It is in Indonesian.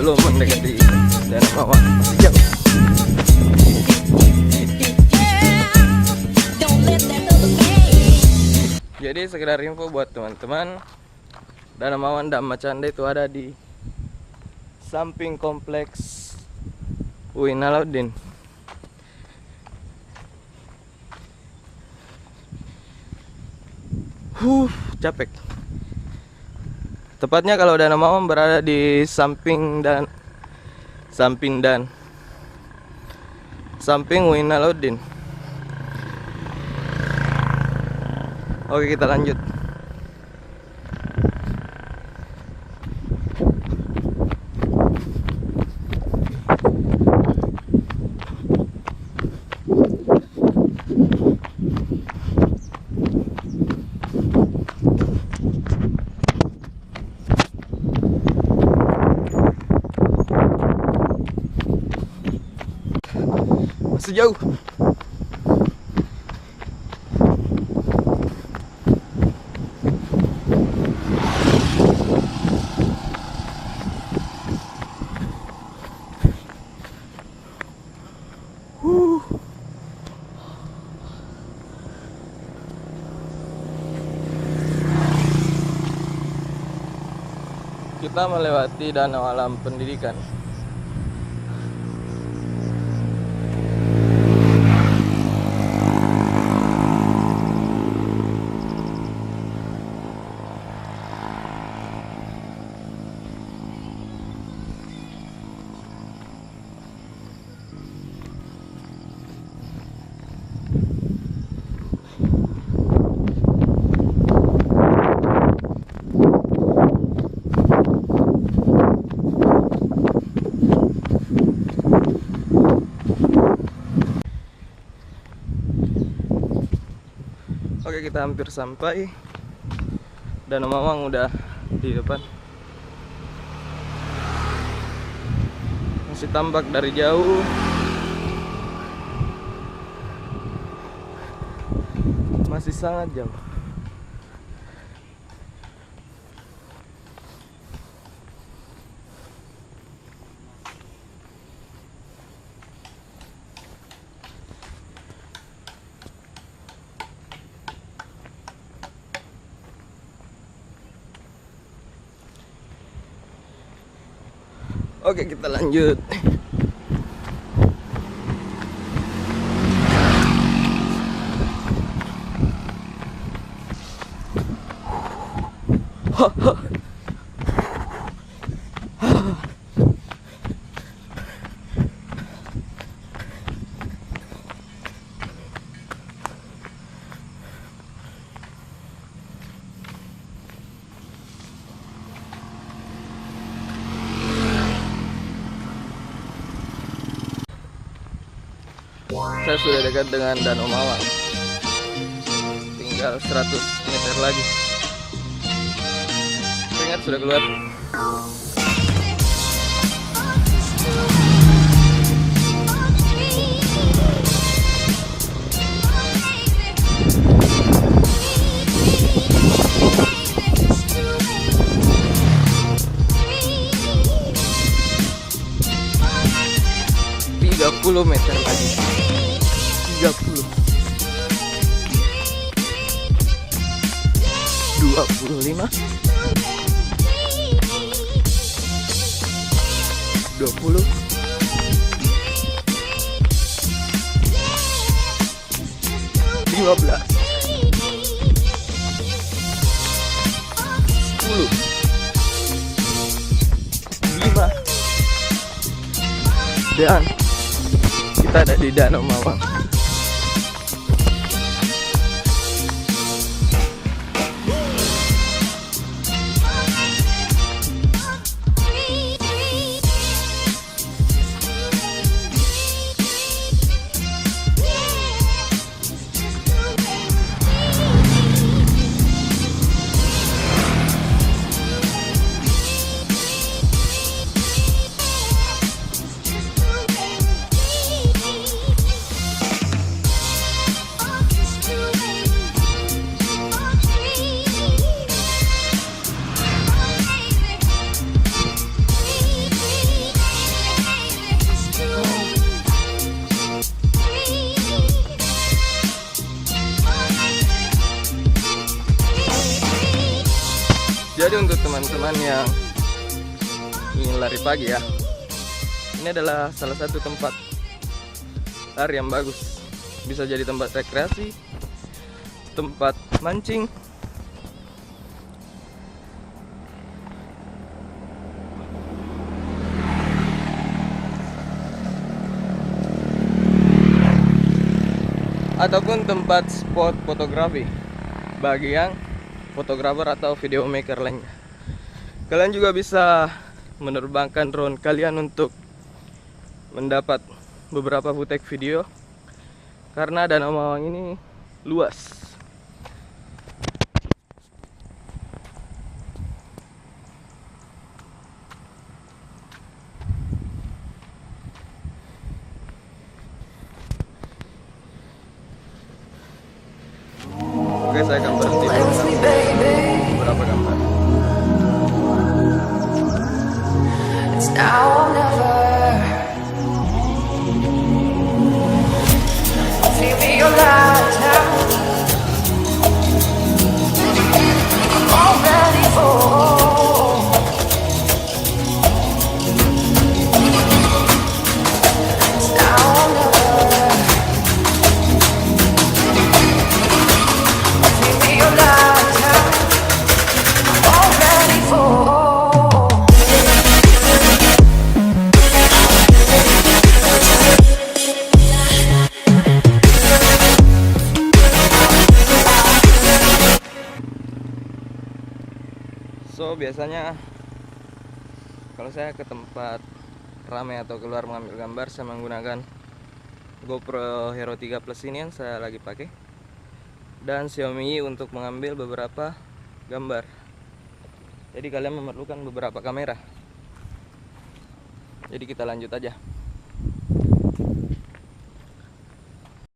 Belum mendekati Danau Mawar, masih jauh. Jadi sekedar info buat teman-teman, Danau Mawar Dhamma Canda itu ada di samping kompleks UIN Alauddin. Capek. Tepatnya kalau Danau Mawar berada di samping UIN Alauddin. Oke, kita lanjut. Masih jauh. Kita melewati Danau Alam Pendidikan. Oke, kita hampir sampai. Danau Mawar udah di depan. Masih tampak dari jauh. Masih sangat jauh. Oke, kita lanjut. Saya sudah dekat dengan Danau Mawar. Tinggal 100 meter lagi. Keringat sudah keluar. Puluh meter lagi. 30 25 20 15 10 5 dan kita ada di Danau Mawar. teman-teman yang ingin lari pagi ya. Ini adalah salah satu tempat lari yang bagus. Bisa jadi tempat rekreasi, tempat mancing, ataupun tempat spot fotografi bagi yang fotografer atau video maker lainnya. Kalian juga bisa menerbangkan drone kalian untuk mendapat beberapa footage video karena Danau Mawang ini luas. Oke, saya akan berhenti beberapa gambar. It's now or never. Leave me your lies now. I'm all ready for. It's now or never. Leave me your lies now. I'm all ready for. So biasanya kalau saya ke tempat ramai atau keluar mengambil gambar, saya menggunakan GoPro Hero 3 Plus ini yang saya lagi pakai, dan Xiaomi untuk mengambil beberapa gambar. Jadi kalian memerlukan beberapa kamera. Jadi kita lanjut aja.